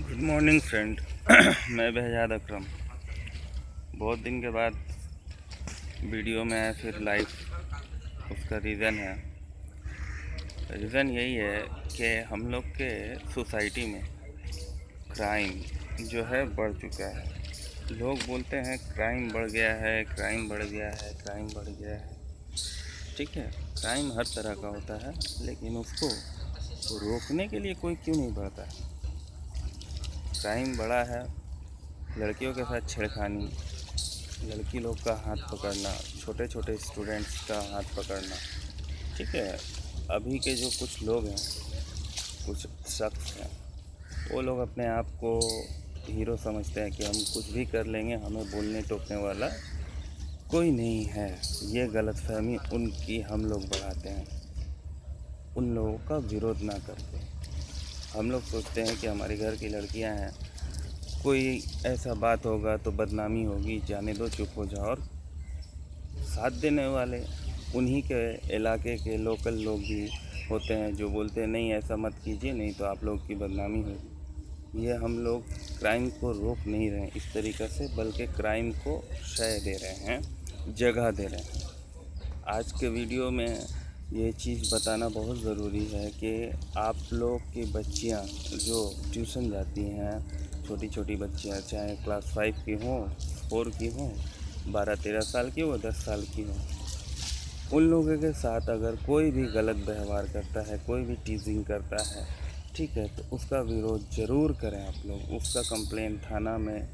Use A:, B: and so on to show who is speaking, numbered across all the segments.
A: Good morning friend. मैं Behzad अकरम। बहुत दिन के बाद वीडियो में फिर लाइव। उसका रीज़न यही है कि हम लोग के सोसाइटी में क्राइम जो है बढ़ चुका है। लोग बोलते हैं क्राइम बढ़ गया है, क्राइम बढ़ गया है, क्राइम बढ़ गया है। ठीक है, क्राइम हर तरह का होता है, लेकिन उसको रोकने के लिए कोई क्यों नहीं बढ़ता है। क्राइम बढ़ा है, लड़कियों के साथ छेड़खानी, लड़की लोग का हाथ पकड़ना, छोटे छोटे स्टूडेंट्स का हाथ पकड़ना। ठीक है, अभी के जो कुछ लोग हैं, कुछ शख्स हैं, वो लोग अपने आप को हीरो समझते हैं कि हम कुछ भी कर लेंगे, हमें बोलने टोकने वाला कोई नहीं है। ये गलतफहमी उनकी हम लोग बढ़ाते हैं, उन लोगों का विरोध ना करके। हम लोग सोचते हैं कि हमारे घर की लड़कियां हैं, कोई ऐसा बात होगा तो बदनामी होगी, जाने दो, चुप हो जाओ। और साथ देने वाले उन्हीं के इलाके के लोकल लोग भी होते हैं जो बोलते हैं नहीं ऐसा मत कीजिए, नहीं तो आप लोग की बदनामी होगी। ये हम लोग क्राइम को रोक नहीं रहे हैं इस तरीक़े से, बल्कि क्राइम को शय दे रहे हैं, जगह दे रहे हैं। आज के वीडियो में ये चीज़ बताना बहुत ज़रूरी है कि आप लोग की बच्चियाँ जो ट्यूशन जाती हैं, छोटी छोटी बच्चियाँ, चाहे क्लास 5 की हों, 4 की हों, 12-13 साल की हो, 10 साल की हो, उन लोगों के साथ अगर कोई भी गलत व्यवहार करता है, कोई भी टीजिंग करता है, ठीक है, तो उसका विरोध ज़रूर करें। आप लोग उसका कंप्लेन थाना में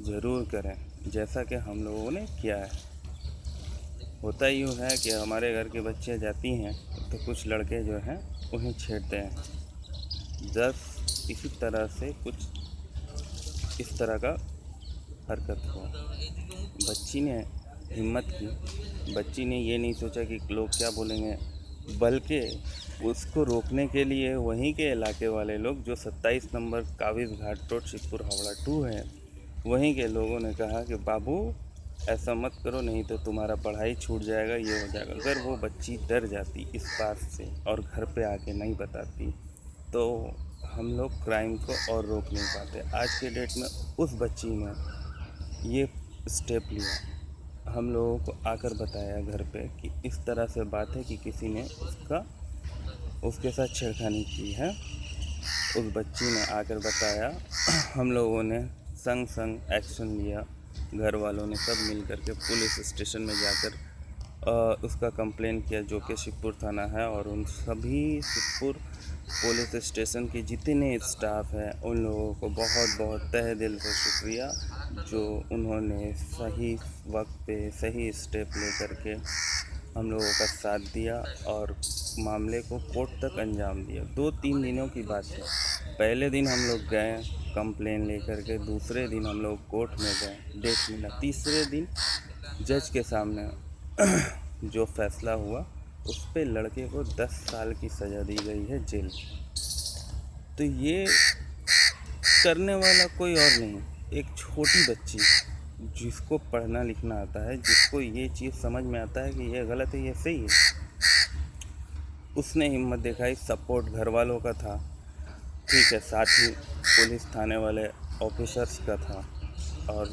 A: ज़रूर करें, जैसा कि हम लोगों ने किया है। होता यूँ है कि हमारे घर के बच्चे जाती हैं तो कुछ लड़के जो हैं उन्हें छेड़ते हैं। 10 इसी तरह से कुछ इस तरह का हरकत हुआ। बच्ची ने हिम्मत की, बच्ची ने ये नहीं सोचा कि लोग क्या बोलेंगे, बल्कि उसको रोकने के लिए वहीं के इलाके वाले लोग जो 27 नंबर काबिज घाट रोड, शिवपुर, हावड़ा 2 है, वहीं के लोगों ने कहा कि बाबू ऐसा मत करो, नहीं तो तुम्हारा पढ़ाई छूट जाएगा, ये हो जाएगा। अगर वो बच्ची डर जाती इस बात से और घर पे आके नहीं बताती, तो हम लोग क्राइम को और रोक नहीं पाते। आज के डेट में उस बच्ची ने ये स्टेप लिया, हम लोगों को आकर बताया घर पे कि इस तरह से बात है कि किसी ने उसके साथ छेड़खानी की है। उस बच्ची ने आकर बताया, हम लोगों ने संग एक्शन लिया, घर वालों ने सब मिल कर के पुलिस स्टेशन में जाकर उसका कंप्लेन किया, जो कि शिवपुर थाना है। और उन सभी शिवपुर पुलिस स्टेशन के जितने स्टाफ हैं, उन लोगों को बहुत बहुत तहे दिल से शुक्रिया, जो उन्होंने सही वक्त पे सही स्टेप ले करके हम लोगों का साथ दिया और मामले को कोर्ट तक अंजाम दिया। 2-3 दिनों की बात है। पहले दिन हम लोग गए कंप्लेन लेकर के, दूसरे दिन हम लोग कोर्ट में गए, डेट मिला, तीसरे दिन जज के सामने जो फैसला हुआ, उस पे लड़के को 10 साल की सज़ा दी गई है, जेल। तो ये करने वाला कोई और नहीं, एक छोटी बच्ची जिसको पढ़ना लिखना आता है, जिसको ये चीज़ समझ में आता है कि ये गलत है, ये सही है, उसने हिम्मत दिखाई। सपोर्ट घर वालों का था, ठीक है, साथ ही पुलिस थाने वाले ऑफिसर्स का था, और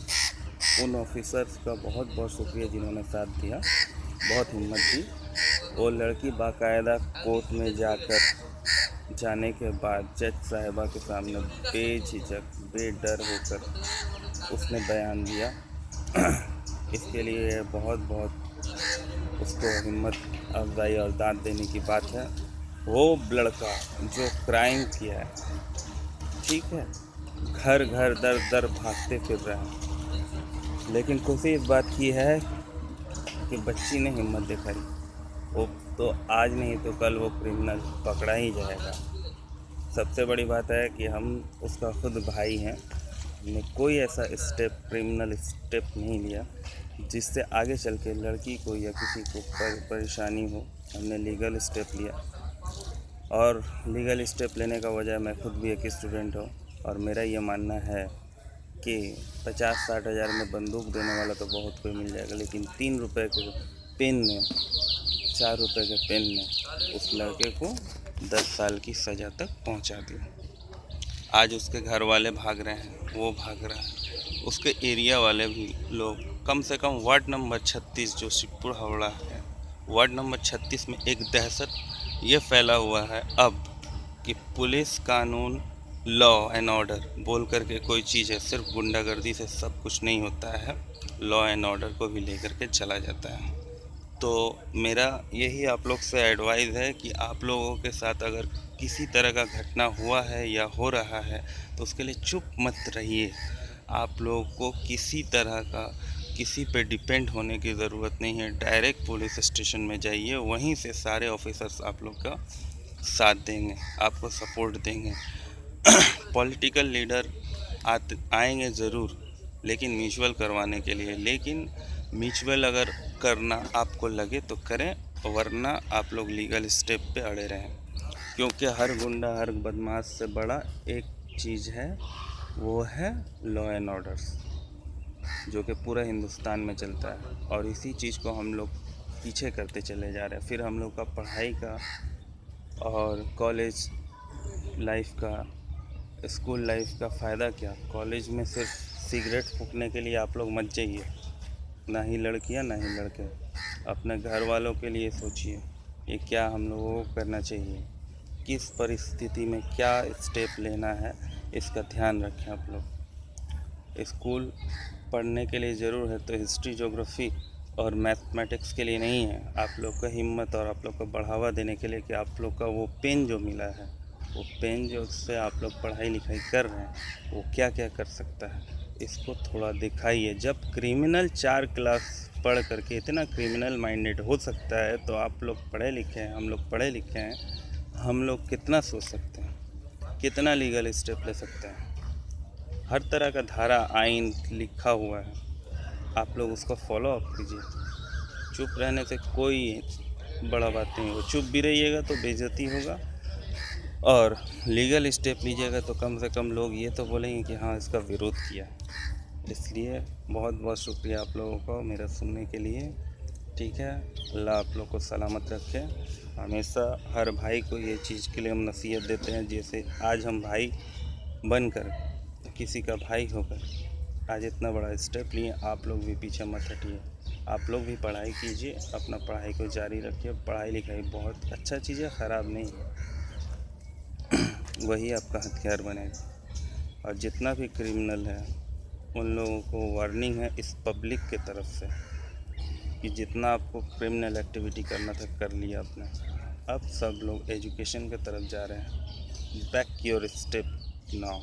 A: उन ऑफिसर्स का बहुत बहुत शुक्रिया जिन्होंने साथ दिया, बहुत हिम्मत दी। वो लड़की बाकायदा कोर्ट में जाने के बाद जज साहिबा के सामने बेझिझक, बेडर होकर उसने बयान दिया। इसके लिए बहुत बहुत उसको हिम्मत अफजाई और दांत देने की बात है। वो लड़का जो क्राइम किया है, ठीक है, घर घर दर दर भागते फिर रहे हैं, लेकिन खुशी इस बात की है कि बच्ची ने हिम्मत दिखाई। वो तो आज नहीं तो कल वो क्रिमिनल पकड़ा ही जाएगा। सबसे बड़ी बात है कि हम उसका खुद भाई हैं, हमने कोई ऐसा क्रिमिनल स्टेप नहीं लिया जिससे आगे चल के लड़की को या किसी को परेशानी हो। हमने लीगल स्टेप लिया, और लीगल स्टेप लेने का वजह, मैं खुद भी एक स्टूडेंट हूँ, और मेरा ये मानना है कि 50-60 हज़ार में बंदूक देने वाला तो बहुत कोई मिल जाएगा, लेकिन 3 रुपये के पेन ने, 4 रुपये के पेन ने उस लड़के को 10 साल की सज़ा तक पहुंचा दी। आज उसके घर वाले भाग रहे हैं, वो भाग रहा है, उसके एरिया वाले भी लोग। कम से कम वार्ड नंबर 36 जो शिवपुर हावड़ा है, वार्ड नंबर 36 में एक दहशत ये फैला हुआ है अब कि पुलिस कानून लॉ एंड ऑर्डर बोल करके कोई चीज़ है, सिर्फ गुंडागर्दी से सब कुछ नहीं होता है, लॉ एंड ऑर्डर को भी लेकर के चला जाता है। तो मेरा यही आप लोग से एडवाइस है कि आप लोगों के साथ अगर किसी तरह का घटना हुआ है या हो रहा है तो उसके लिए चुप मत रहिए। आप लोगों को किसी तरह का किसी पे डिपेंड होने की ज़रूरत नहीं है। डायरेक्ट पुलिस स्टेशन में जाइए, वहीं से सारे ऑफिसर्स आप लोग का साथ देंगे, आपको सपोर्ट देंगे। पॉलिटिकल लीडर आएंगे ज़रूर, लेकिन म्यूचुअल करवाने के लिए। लेकिन म्यूचुअल अगर करना आपको लगे तो करें, वरना आप लोग लीगल स्टेप पे अड़े रहें। क्योंकि हर गुंडा हर बदमाश से बड़ा एक चीज़ है, वो है लॉ एंड ऑर्डर्स, जो कि पूरा हिंदुस्तान में चलता है। और इसी चीज़ को हम लोग पीछे करते चले जा रहे हैं। फिर हम लोग का पढ़ाई का और कॉलेज लाइफ का, स्कूल लाइफ का फ़ायदा क्या? कॉलेज में सिर्फ सिगरेट फूकने के लिए आप लोग मत जाइए, ना ही लड़कियां ना ही लड़के। अपने घर वालों के लिए सोचिए, ये क्या हम लोगों को करना चाहिए, किस परिस्थिति में क्या स्टेप लेना है, इसका ध्यान रखें आप लोग। स्कूल पढ़ने के लिए ज़रूर है, तो हिस्ट्री ज्योग्राफी और मैथमेटिक्स के लिए नहीं है। आप लोग का हिम्मत और आप लोग को बढ़ावा देने के लिए कि आप लोग का वो पेन जो मिला है, वो पेन जो उससे आप लोग पढ़ाई लिखाई कर रहे हैं, वो क्या क्या कर सकता है, इसको थोड़ा दिखाइए। जब क्रिमिनल 4 क्लास पढ़ करके इतना क्रिमिनल माइंडेड हो सकता है, तो आप लोग पढ़े लिखे हैं, हम लोग पढ़े लिखे हैं, हम लोग कितना सोच सकते हैं, कितना लीगल स्टेप ले सकते हैं। हर तरह का धारा आइन लिखा हुआ है, आप लोग उसको फॉलो अप कीजिए। चुप रहने से कोई बड़ा बात नहीं हो, चुप भी रहिएगा तो बेइज्जती होगा, और लीगल स्टेप लीजिएगा तो कम से कम लोग ये तो बोलेंगे कि हाँ इसका विरोध किया। इसलिए बहुत बहुत शुक्रिया आप लोगों को मेरा सुनने के लिए। ठीक है, अल्लाह आप लोग को सलामत रखे। हमेशा हर भाई को ये चीज़ के लिए हम नसीहत देते हैं, जैसे आज हम भाई बनकर किसी का भाई होकर आज इतना बड़ा स्टेप लिए, आप लोग भी पीछे मत हटिए। आप लोग भी पढ़ाई कीजिए, अपना पढ़ाई को जारी रखिए। पढ़ाई लिखाई बहुत अच्छा चीज़ है, ख़राब नहीं है, वही आपका हथियार बनेगा। और जितना भी क्रिमिनल है उन लोगों को वार्निंग है इस पब्लिक के तरफ से कि जितना आपको क्रिमिनल एक्टिविटी करना था कर लिया आपने। अब सब लोग एजुकेशन की तरफ जा रहे हैं। Back your step now.